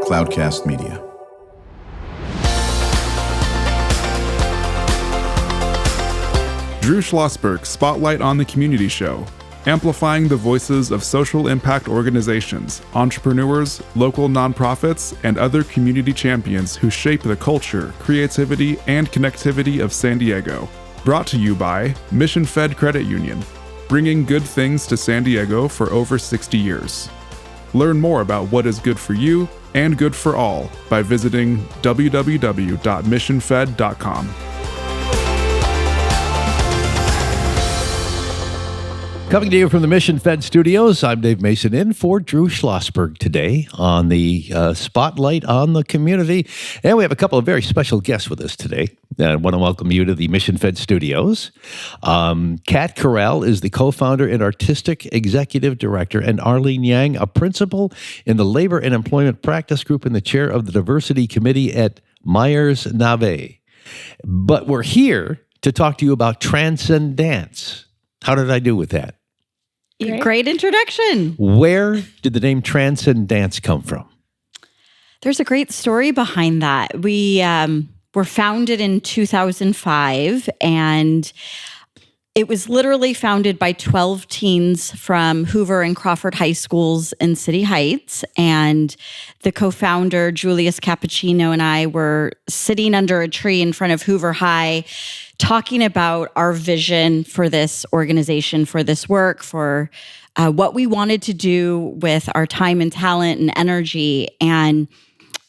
Cloudcast Media. Drew Schlosberg Spotlight on the Community Show, amplifying the voices of social impact organizations, entrepreneurs, local nonprofits, and other community champions who shape the culture, creativity, and connectivity of San Diego. Brought to you by Mission Fed Credit Union, bringing good things to San Diego for over 60 years. Learn more about what is good for you and good for all by visiting www.missionfed.com. Coming to you from the Mission Fed Studios, I'm Dave Mason in for Drew Schlosberg today on the Spotlight on the Community. And we have a couple of very special guests with us today. I want to welcome you to the Mission Fed Studios. Kat Corral is the co-founder and artistic executive director, and Arlene Yang, a principal in the Labor and Employment Practice Group and the chair of the Diversity Committee at Myers-Nave. But we're here to talk to you about transcendance. How did I do with that? Great introduction. Where did the name transcendance come from? There's a great story behind that. We were founded in 2005, and it was literally founded by 12 teens from Hoover and Crawford high schools in City Heights. And the co-founder, Julius Cappuccino, and I were sitting under a tree in front of Hoover High talking about our vision for this organization, for this work, for what we wanted to do with our time and talent and energy. And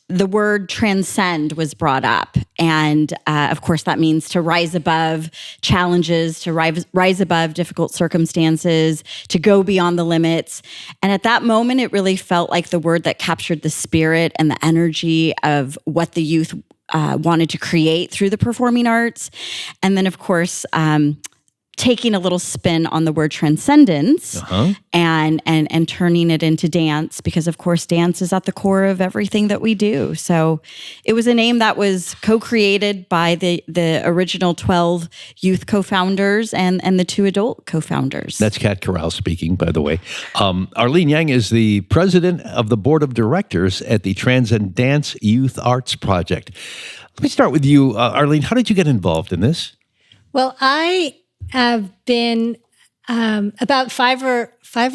the word transcend was brought up. And of course, that means to rise above challenges, to rise above difficult circumstances, to go beyond the limits. And at that moment, it really felt like the word that captured the spirit and the energy of what the youth wanted to create through the performing arts. And then, of course, taking a little spin on the word transcendence and turning it into dance, because, of course, dance is at the core of everything that we do. So it was a name that was co-created by the original 12 youth co-founders and the 2 adult co-founders. That's Kat Corral speaking, by the way. Arlene Yang is the president of the board of directors at the transcendance Youth Arts Project. Let me start with you, Arlene. How did you get involved in this? Well, I have been about 5 or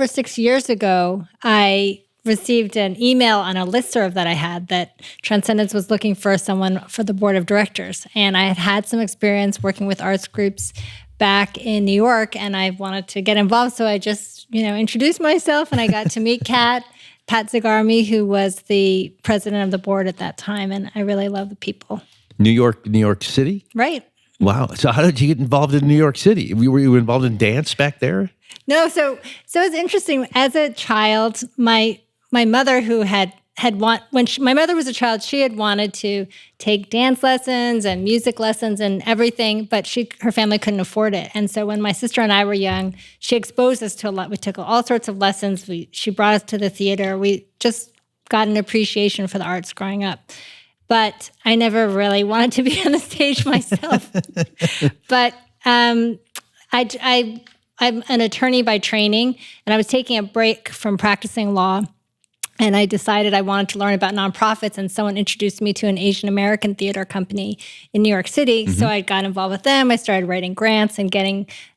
6 years ago, I received an email on a listserv that I had that Transcendence was looking for someone for the board of directors. And I had had some experience working with arts groups back in New York, and I wanted to get involved. So I just, introduced myself, and I got to meet Pat Zagarmi, who was the president of the board at that time. And I really love the people. New York City? Right. Wow. So how did you get involved in New York City? Were you involved in dance back there? No. So it's interesting. As a child, my mother, who my mother was a child, she had wanted to take dance lessons and music lessons and everything, but her family couldn't afford it. And so when my sister and I were young, she exposed us to a lot. We took all sorts of lessons. She brought us to the theater. We just got an appreciation for the arts growing up. But I never really wanted to be on the stage myself. But I'm an attorney by training, and I was taking a break from practicing law, and I decided I wanted to learn about nonprofits, and someone introduced me to an Asian American theater company in New York City. So I got involved with them. I started writing grants and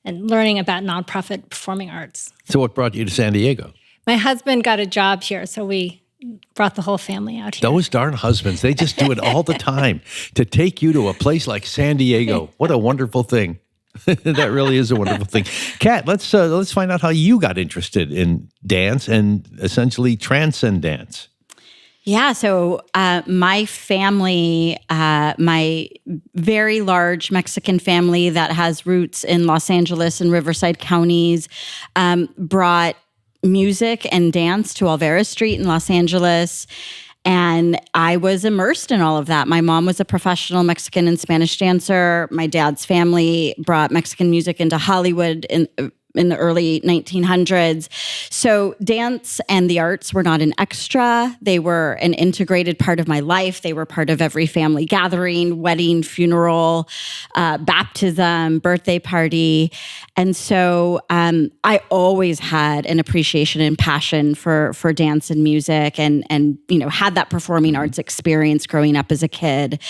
learning about nonprofit performing arts. So what brought you to San Diego? My husband got a job here, so we brought the whole family out here. Those darn husbands, they just do it all the time to take you to a place like San Diego. What a wonderful thing. That really is a wonderful thing. Kat, let's find out how you got interested in dance and essentially transcendance. Yeah, so my family, my very large Mexican family that has roots in Los Angeles and Riverside counties, brought music and dance to Alvera Street in Los Angeles. And I was immersed in all of that. My mom was a professional Mexican and Spanish dancer. My dad's family brought Mexican music into Hollywood in in the early 1900s. So dance and the arts were not an extra. They were an integrated part of my life. They were part of every family gathering, wedding, funeral, baptism, birthday party. And so I always had an appreciation and passion for dance and music, and had that performing arts experience growing up as a kid.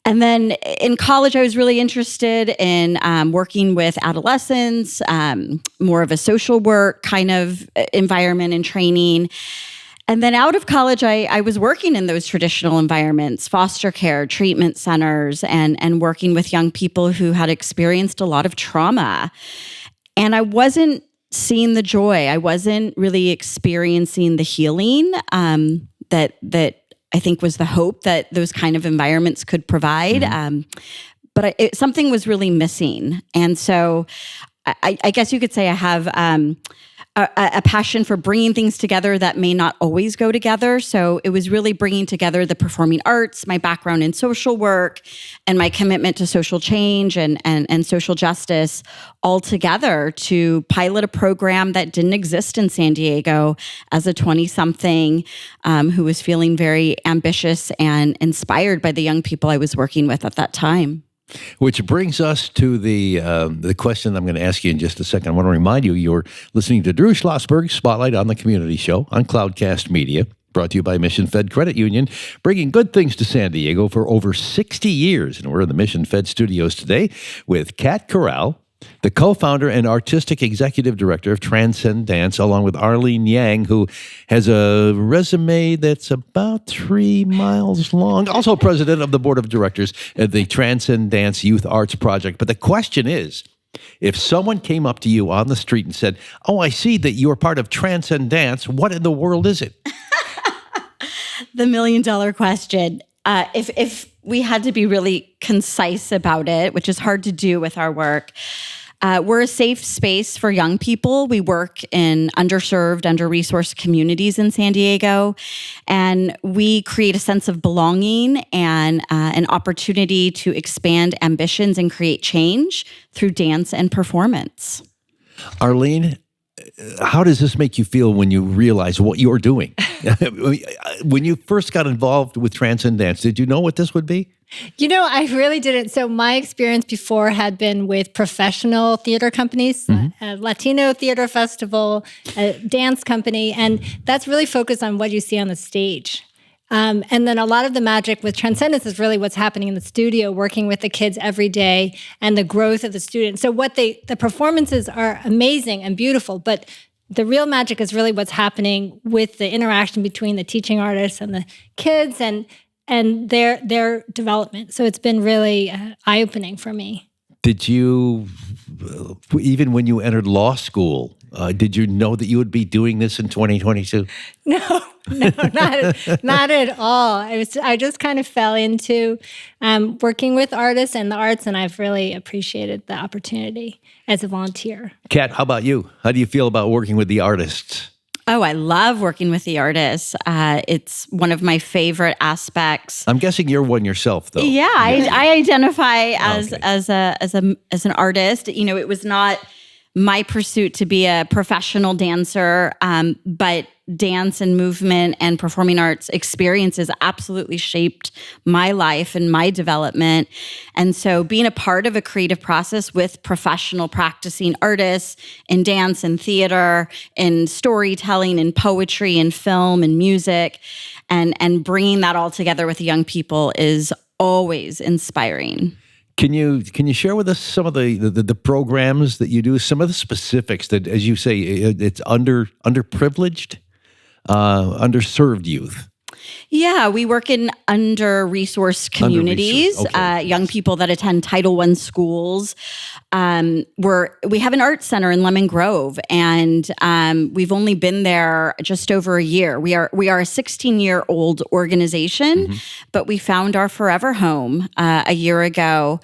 And then in college, I was really interested in working with adolescents, more of a social work kind of environment and training. And then out of college, I was working in those traditional environments, foster care, treatment centers, and working with young people who had experienced a lot of trauma. And I wasn't seeing the joy. I wasn't really experiencing the healing that I think was the hope that those kind of environments could provide. But something was really missing. And so I guess you could say I have a passion for bringing things together that may not always go together. So it was really bringing together the performing arts, my background in social work, and my commitment to social change and social justice all together to pilot a program that didn't exist in San Diego as a 20-something who was feeling very ambitious and inspired by the young people I was working with at that time. Which brings us to the question I'm going to ask you in just a second. I want to remind you, you're listening to Drew Schlosberg, Spotlight on the Community Show on Cloudcast Media, brought to you by Mission Fed Credit Union, bringing good things to San Diego for over 60 years. And we're in the Mission Fed studios today with Kat Corral, the co-founder and artistic executive director of transcend,DANCE, along with Arlene Yang, who has a resume that's about 3 miles long, also president of the board of directors at the transcend,DANCE Youth Arts Project. But the question is, if someone came up to you on the street and said, "Oh, I see that you're part of transcend,DANCE, what in the world is it?" The million-dollar question. If we had to be really concise about it, which is hard to do with our work, we're a safe space for young people. We work in underserved, under-resourced communities in San Diego, and we create a sense of belonging and an opportunity to expand ambitions and create change through dance and performance. Arlene, how does this make you feel when you realize what you're doing? When you first got involved with transcend,DANCE, did you know what this would be? I really didn't. So my experience before had been with professional theater companies, a Latino theater festival, a dance company, and that's really focused on what you see on the stage. And then a lot of the magic with transcendence is really what's happening in the studio, working with the kids every day and the growth of the students. So the performances are amazing and beautiful, but the real magic is really what's happening with the interaction between the teaching artists and the kids and their development. So it's been really eye-opening for me. Did you, even when you entered law school, did you know that you would be doing this in 2022? No, not at all. I just kind of fell into working with artists and the arts, and I've really appreciated the opportunity as a volunteer. Kat, how about you? How do you feel about working with the artists? Oh, I love working with the artists. It's one of my favorite aspects. I'm guessing you're one yourself, though. Yeah, I identify as an artist. It was not my pursuit to be a professional dancer, but dance and movement and performing arts experiences absolutely shaped my life and my development. And so being a part of a creative process with professional practicing artists in dance and theater, in storytelling and poetry and film and music, and bringing that all together with young people is always inspiring. Can you share with us some of the programs that you do, some of the specifics that, as you say, it's underprivileged, underserved youth? Yeah, we work in under-resourced communities, young people that attend Title I schools. We have an art center in Lemon Grove, and we've only been there just over a year. We are a 16-year-old organization, but we found our forever home a year ago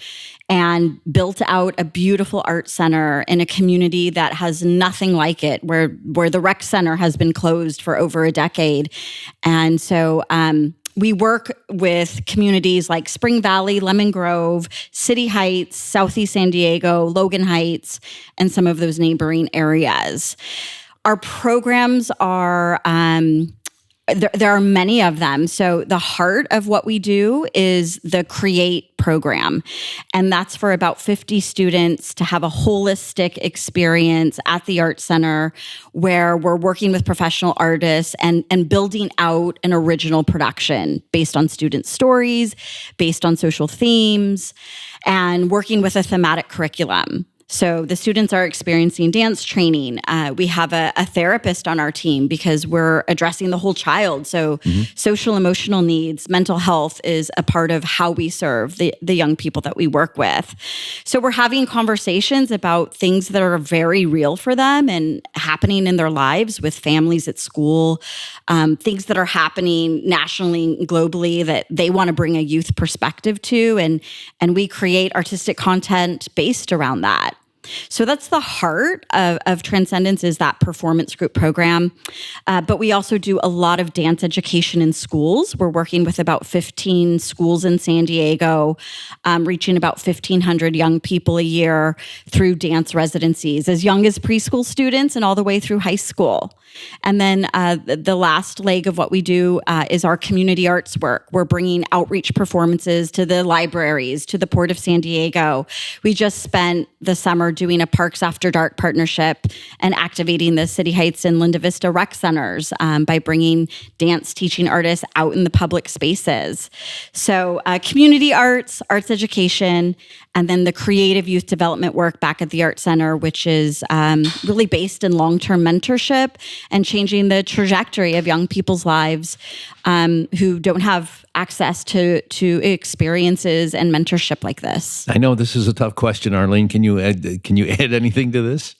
and built out a beautiful art center in a community that has nothing like it, where the rec center has been closed for over a decade. And so we work with communities like Spring Valley, Lemon Grove, City Heights, Southeast San Diego, Logan Heights, and some of those neighboring areas. Our programs are, there are many of them. So the heart of what we do is the CREATE program. And that's for about 50 students to have a holistic experience at the Art Center where we're working with professional artists and building out an original production based on student stories, based on social themes, and working with a thematic curriculum. So the students are experiencing dance training. We have a therapist on our team because we're addressing the whole child. So social emotional needs, mental health is a part of how we serve the young people that we work with. So we're having conversations about things that are very real for them and happening in their lives with families at school, things that are happening nationally and globally that they want to bring a youth perspective to. And we create artistic content based around that. So that's the heart of Transcendence, is that performance group program. But we also do a lot of dance education in schools. We're working with about 15 schools in San Diego, reaching about 1,500 young people a year through dance residencies, as young as preschool students and all the way through high school. And then the last leg of what we do is our community arts work. We're bringing outreach performances to the libraries, to the Port of San Diego. We just spent the summer doing a Parks After Dark partnership and activating the City Heights and Linda Vista rec centers by bringing dance teaching artists out in the public spaces. So community arts, arts education, and then the creative youth development work back at the Art Center, which is really based in long-term mentorship and changing the trajectory of young people's lives who don't have access to experiences and mentorship like this. I know this is a tough question, Arlene. Can you add anything to this?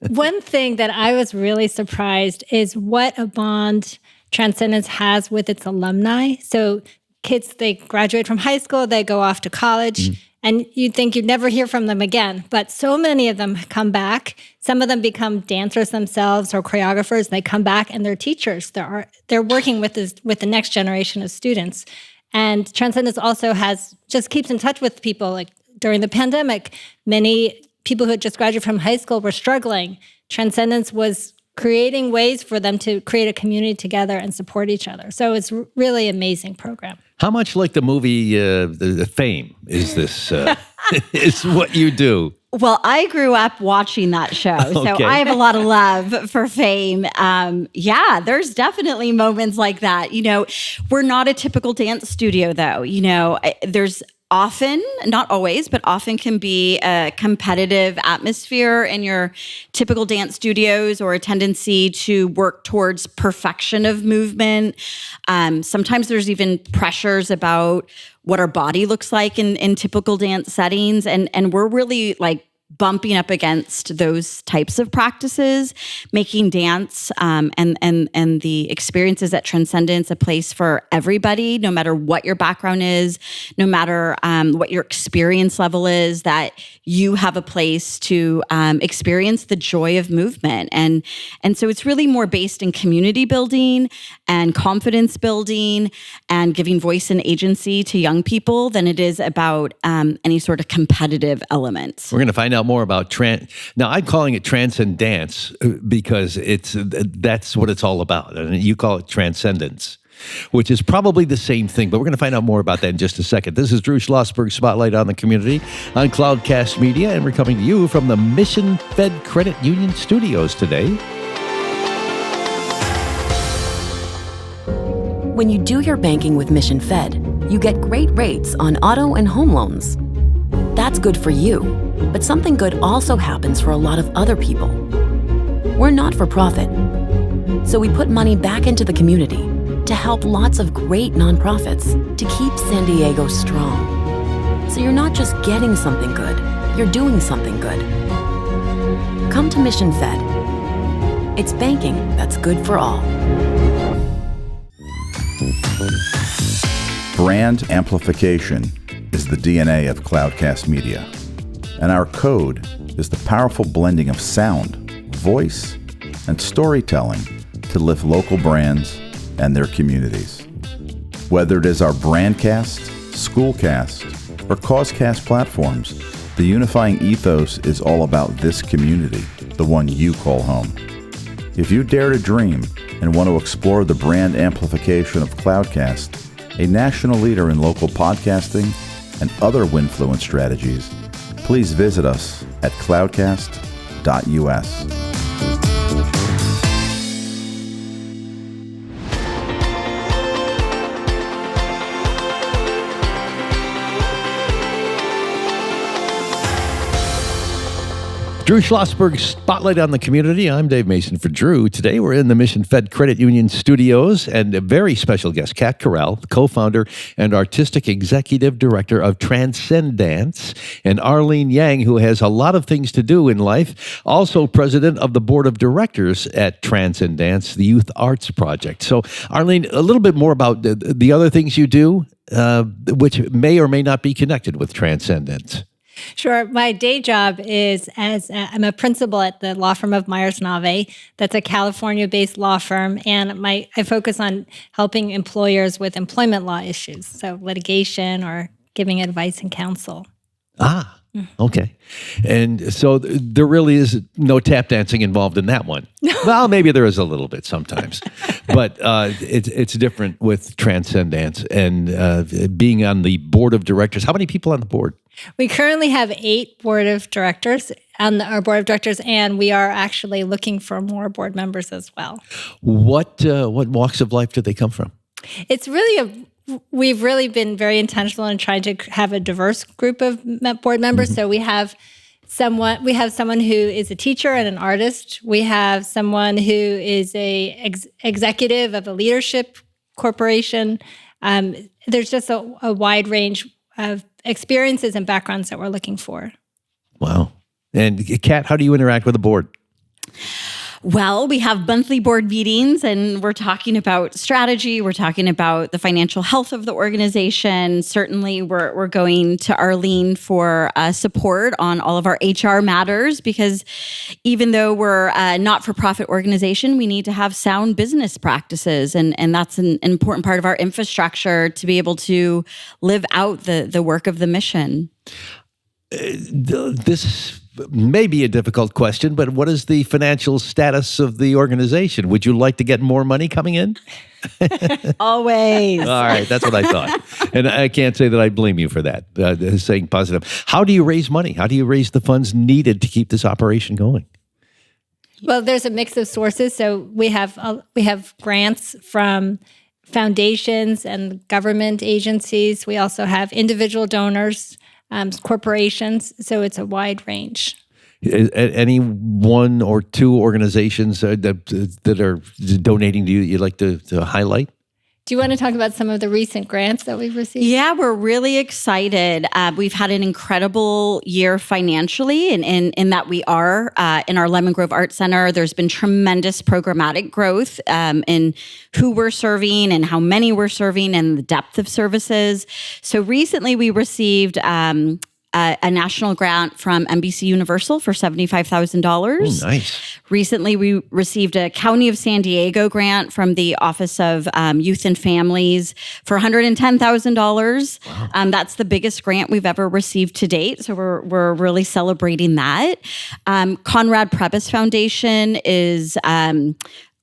One thing that I was really surprised is what a bond Transcendence has with its alumni. So kids, they graduate from high school, they go off to college, and you'd think you'd never hear from them again. But so many of them come back. Some of them become dancers themselves or choreographers. They come back and they're teachers. They're working with the next generation of students. And Transcendence also just keeps in touch with people. Like during the pandemic, many people who had just graduated from high school were struggling. Transcendence was creating ways for them to create a community together and support each other. So it's really amazing program. How much like the movie the Fame is this? Is what you do? Well, I grew up watching that show, so Okay. I have a lot of love for Fame. Yeah, there's definitely moments like that. You know, we're not a typical dance studio, though. You know, there's often, not always, but often can be a competitive atmosphere in your typical dance studios, or a tendency to work towards perfection of movement. Sometimes there's even pressures about what our body looks like in typical dance settings. And we're really like bumping up against those types of practices, making dance and the experiences at Transcendence a place for everybody, no matter what your background is, no matter what your experience level is, that you have a place to experience the joy of movement. And so it's really more based in community building and confidence building and giving voice and agency to young people than it is about any sort of competitive elements. We're going to find out more about now I'm calling it transcendance because that's what it's all about, and you call it transcendence, which is probably the same thing, but we're going to find out more about that in just a second. This is Drew Schlosberg, Spotlight on the Community on Cloudcast Media, and we're coming to you from the Mission Fed Credit Union Studios today. When you do your banking with Mission Fed, you get great rates on auto and home loans. That's good for you, but something good also happens for a lot of other people. We're not for profit, so we put money back into the community to help lots of great nonprofits to keep San Diego strong. So you're not just getting something good, you're doing something good. Come to Mission Fed. It's banking that's good for all. Brand amplification is the DNA of Cloudcast Media, and our code is the powerful blending of sound, voice, and storytelling to lift local brands and their communities. Whether it is our Brandcast, Schoolcast, or Causecast platforms, the unifying ethos is all about this community, the one you call home. If you dare to dream and want to explore the brand amplification of Cloudcast, a national leader in local podcasting and other Winfluence strategies, please visit us at cloudcast.us. Drew Schlosberg, Spotlight on the Community. I'm Dave Mason for Drew. Today we're in the Mission Fed Credit Union studios, and a very special guest, Kat Corral, co-founder and artistic executive director of transcendANCE, and Arlene Yang, who has a lot of things to do in life, also president of the board of directors at transcendANCE, the Youth Arts Project. So, Arlene, a little bit more about the other things you do, which may or may not be connected with transcendANCE. Sure. My day job is I'm a principal at the law firm of Myers Nave. That's a California-based law firm, and I focus on helping employers with employment law issues, so litigation or giving advice and counsel. Okay. And so there really is no tap dancing involved in that one. Well, maybe there is a little bit sometimes, but it's different with transcendANCE and being on the board of directors. How many people on the board? We currently have 8 board of directors on our board of directors, and we are actually looking for more board members as well. What walks of life do they come from? It's really we've really been very intentional in trying to have a diverse group of board members. Mm-hmm. So we have someone who is a teacher and an artist. We have someone who is a executive of a leadership corporation. There's just a wide range of experiences and backgrounds that we're looking for. Wow. And Kat, how do you interact with the board? Well, we have monthly board meetings, and we're talking about strategy. We're talking about the financial health of the organization. Certainly, we're going to Arlene for support on all of our HR matters, because even though we're a not-for-profit organization, we need to have sound business practices, and that's an important part of our infrastructure to be able to live out the work of the mission. This may be a difficult question, but what is the financial status of the organization? Would you like to get more money coming in? Always. All right, that's what I thought. And I can't say that I blame you for that, saying positive. How do you raise money? How do you raise the funds needed to keep this operation going? Well, there's a mix of sources. So we have grants from foundations and government agencies. We also have individual donors, corporations, so it's a wide range. Any one or two organizations that are donating to you you'd like to highlight? Do you want to talk about some of the recent grants that we've received? Yeah, we're really excited. We've had an incredible year financially in that we are in our Lemon Grove Art Center. There's been tremendous programmatic growth in who we're serving and how many we're serving and the depth of services. So recently we received a national grant from NBC Universal for $75,000. Oh, nice. Recently, we received a County of San Diego grant from the Office of Youth and Families for $110,000. Wow. That's the biggest grant we've ever received to date, so we're really celebrating that. Conrad Prebys Foundation is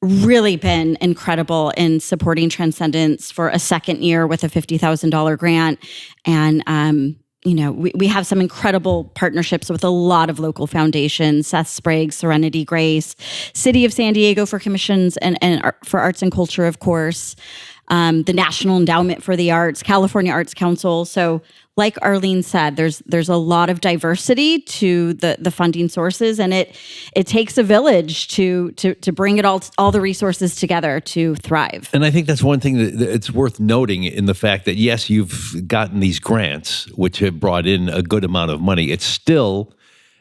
really been incredible in supporting transcendANCE for a second year with a $50,000 grant, and we have some incredible partnerships with a lot of local foundations, Seth Sprague, Serenity Grace, City of San Diego for commissions and for arts and culture, of course, the National Endowment for the Arts, California Arts Council. So like Arlene said, there's a lot of diversity to the funding sources, and it takes a village to bring it all the resources together to thrive. And I think that's one thing that it's worth noting in the fact that, yes, you've gotten these grants, which have brought in a good amount of money. It's still,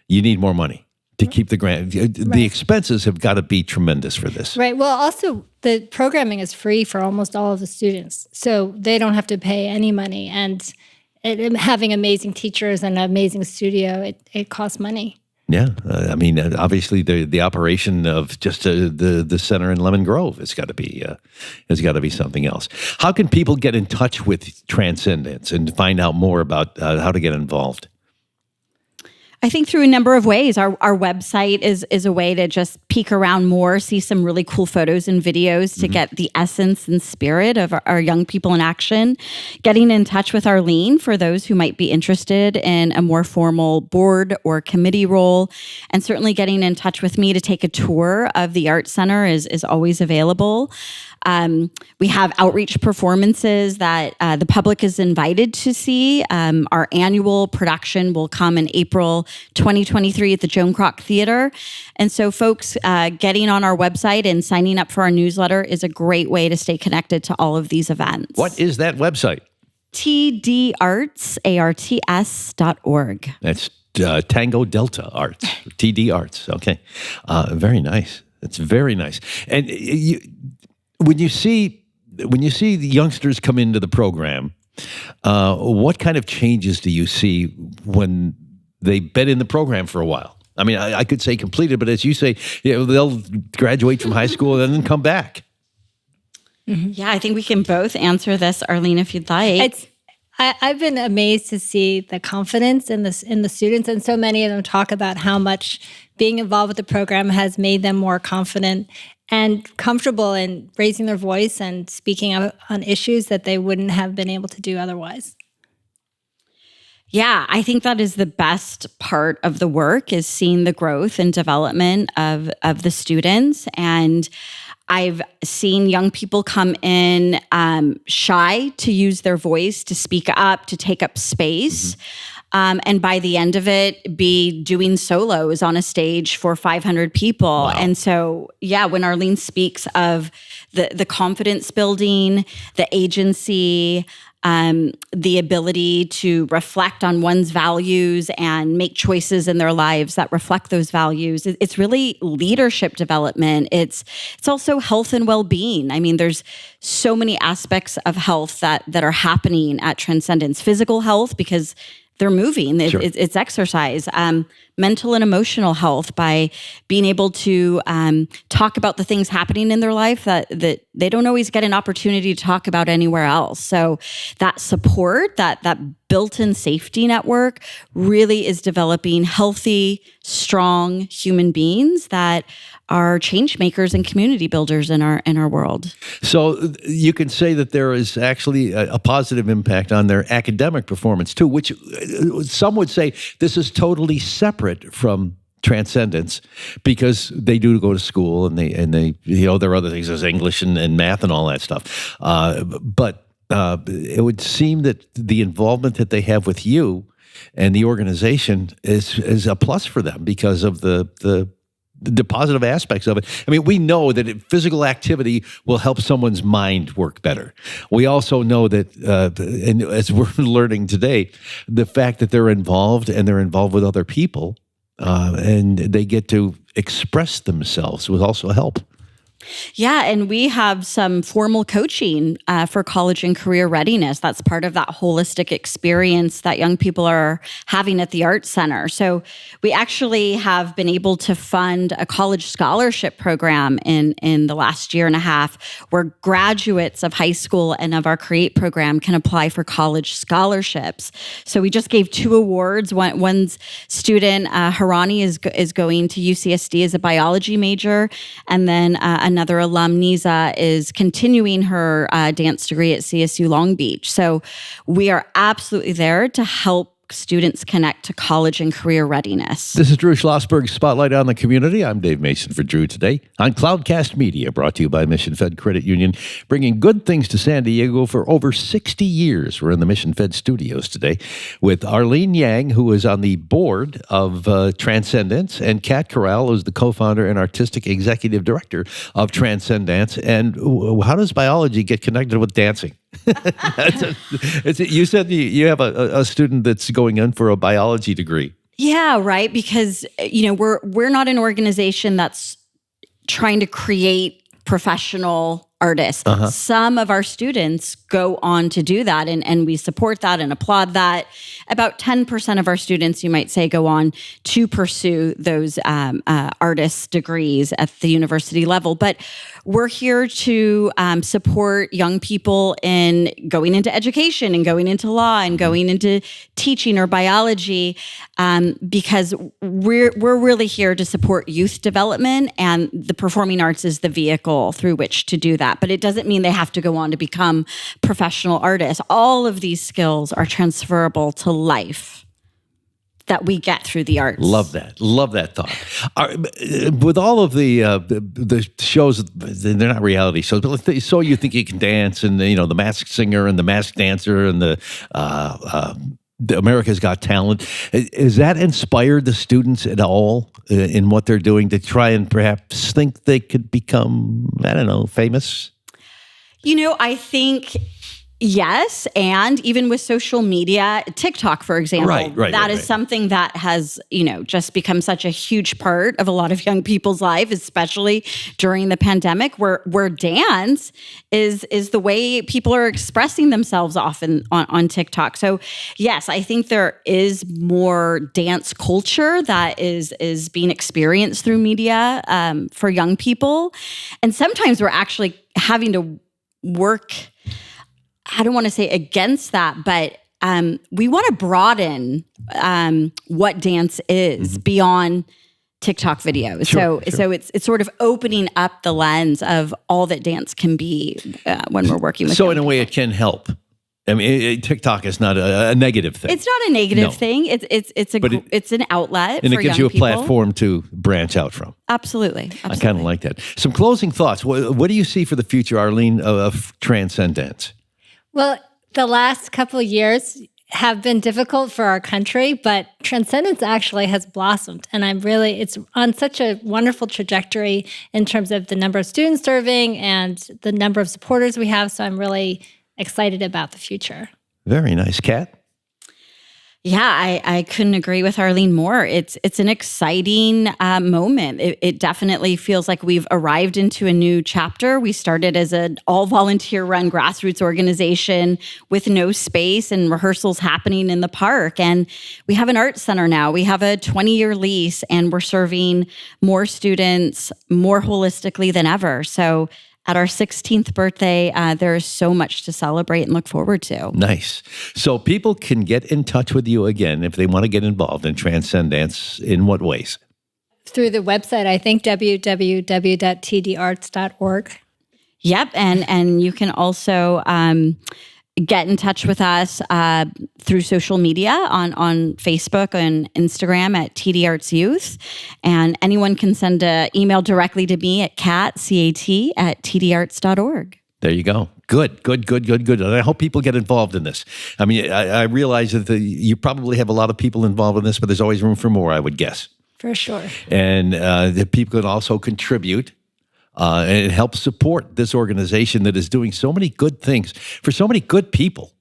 you need more money to keep the grant. The expenses have got to be tremendous for this. Right. Well, also, the programming is free for almost all of the students, so they don't have to pay any money. And having amazing teachers and an amazing studio, it costs money. Yeah, I mean, obviously the operation of just the center in Lemon Grove has got to be something else. How can people get in touch with TranscenDANCE and find out more about how to get involved? I think through a number of ways. Our website is a way to just peek around more, see some really cool photos and videos to get the essence and spirit of our young people in action. Getting in touch with Arlene for those who might be interested in a more formal board or committee role. And certainly getting in touch with me to take a tour of the Art Center is always available. We have outreach performances that the public is invited to see. Our annual production will come in April 2023 at the Joan Kroc Theater. And so folks getting on our website and signing up for our newsletter is a great way to stay connected to all of these events. What is that website? tdarts.org. That's Tango Delta Arts, TD Arts. Okay. Very nice. That's very nice. And when you see the youngsters come into the program, what kind of changes do you see when they've been in the program for a while? I mean, I could say completed, but as you say, they'll graduate from high school and then come back. Mm-hmm. Yeah, I think we can both answer this, Arlene, if you'd like. I've been amazed to see the confidence in the students, and so many of them talk about how much being involved with the program has made them more confident and comfortable in raising their voice and speaking out on issues that they wouldn't have been able to do otherwise. Yeah, I think that is the best part of the work, is seeing the growth and development of the students. And I've seen young people come in shy to use their voice, to speak up, to take up space. And by the end of it, be doing solos on a stage for 500 people. Wow. And so, yeah, when Arlene speaks of the confidence building, the agency, the ability to reflect on one's values and make choices in their lives that reflect those values, it's really leadership development. It's also health and well-being. I mean, there's so many aspects of health that are happening at TranscendANCE. Physical health, because they're moving. Sure. It's exercise. Mental and emotional health, by being able to talk about the things happening in their life that they don't always get an opportunity to talk about anywhere else. So that support, that built-in safety network really is developing healthy, strong human beings that are change makers and community builders in our world. So you can say that there is actually a positive impact on their academic performance too, which some would say this is totally separate from TranscendANCE, because they do go to school and they there are other things, there's English and math and all that stuff. But it would seem that the involvement that they have with you and the organization is a plus for them because of the positive aspects of it. I mean, we know that physical activity will help someone's mind work better. We also know that, and as we're learning today, the fact that they're involved and they're involved with other people and they get to express themselves will also help. Yeah, and we have some formal coaching for college and career readiness. That's part of that holistic experience that young people are having at the Art Center. So we actually have been able to fund a college scholarship program in the last year and a half, where graduates of high school and of our CREATE program can apply for college scholarships. So we just gave 2 awards. One's student, Harani, is going to UCSD as a biology major, and then another alum, Niza, is continuing her dance degree at CSU Long Beach. So we are absolutely there to help students connect to college and career readiness. This is Drew Schlosberg, Spotlight on the Community. I'm Dave Mason for Drew today on Cloudcast Media, brought to you by Mission Fed Credit Union, bringing good things to San Diego for over 60 years. We're in the Mission Fed studios today with Arlene Yang, who is on the board of TranscendANCE, and Kat Corral, who's the co-founder and artistic executive director of TranscendANCE. And how does biology get connected with dancing? You said you have a student that's going in for a biology degree. Yeah, right. Because we're not an organization that's trying to create professional artists. Some of our students go on to do that, and we support that and applaud that. About 10% of our students, you might say, go on to pursue those artist degrees at the university level. But we're here to support young people in going into education and going into law and going into teaching or biology, because we're really here to support youth development, and the performing arts is the vehicle through which to do that. But it doesn't mean they have to go on to become professional artists. All of these skills are transferable to life that we get through the arts. Love that thought. With all of the shows, they're not reality shows, but So You Think You Can Dance, and the Masked Singer and the Masked Dancer and the America's Got Talent. Has that inspired the students at all in what they're doing to try and perhaps think they could become, I don't know, famous? I think yes, and even with social media, TikTok, for example, that is something that has, just become such a huge part of a lot of young people's life, especially during the pandemic, where dance is the way people are expressing themselves often on TikTok. So yes, I think there is more dance culture that is being experienced through media for young people, and sometimes we're actually having to work, I don't want to say against that, but we want to broaden what dance is beyond TikTok videos. Sure. So it's sort of opening up the lens of all that dance can be when we're working with. So in a way, it can help. I mean, TikTok is not a negative thing. It's not a negative thing. It's an outlet, and for it gives young you a people. platform to branch out from. Absolutely. I kind of like that. Some closing thoughts. What do you see for the future, Arlene, of transcendence? Well, the last couple of years have been difficult for our country, but transcendence actually has blossomed. And it's on such a wonderful trajectory in terms of the number of students serving and the number of supporters we have. So I'm really excited about the future. Very nice. Kat? Yeah, I couldn't agree with Arlene more. It's an exciting moment. It definitely feels like we've arrived into a new chapter. We started as an all-volunteer run grassroots organization with no space and rehearsals happening in the park. And we have an arts center now. We have a 20-year lease, and we're serving more students more holistically than ever. So at our 16th birthday, there is so much to celebrate and look forward to. Nice. So people can get in touch with you again if they want to get involved in transcendence. In what ways? Through the website, I think, www.tdarts.org. Yep, and you can also get in touch with us through social media on Facebook and Instagram at TD Arts Youth. And anyone can send an email directly to me at cat@tdarts.org. There you go. Good. And I hope people get involved in this. I mean, I realize that you probably have a lot of people involved in this, but there's always room for more, I would guess. For sure. And that people can also contribute. And it helps support this organization that is doing so many good things for so many good people.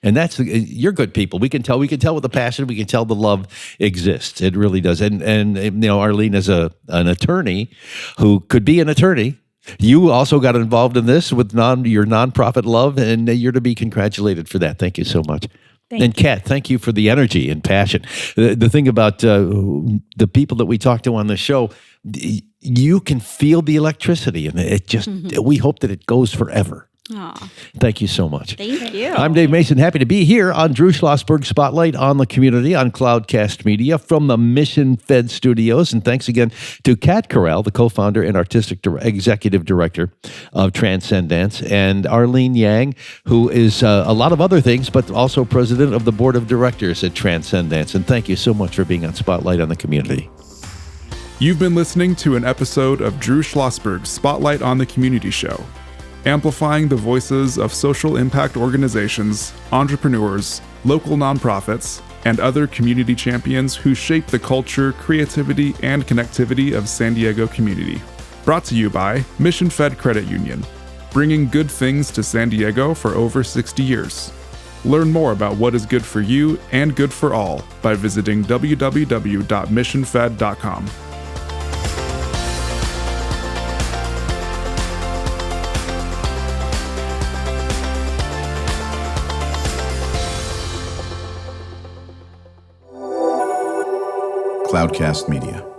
And you're good people. We can tell with the passion, we can tell the love exists. It really does. And Arlene is an attorney who could be an attorney. You also got involved in this with your nonprofit love, and you're to be congratulated for that. Thank you so much. And Kat, thank you for the energy and passion. The thing about the people that we talk to on the show, you can feel the electricity, and it just, we hope that it goes forever. Aww. Thank you so much. Thank you. I'm Dave Mason, happy to be here on Drew Schlosberg Spotlight on the Community on Cloudcast Media from the Mission Fed Studios. And thanks again to Kat Corral, the co-founder and executive director of transcendDANCE, and Arlene Yang, who is a lot of other things, but also president of the board of directors at transcendDANCE. And thank you so much for being on Spotlight on the Community. You've been listening to an episode of Drew Schlosberg's Spotlight on the Community show, amplifying the voices of social impact organizations, entrepreneurs, local nonprofits, and other community champions who shape the culture, creativity, and connectivity of San Diego community. Brought to you by Mission Fed Credit Union, bringing good things to San Diego for over 60 years. Learn more about what is good for you and good for all by visiting www.missionfed.com. Cloudcast Media.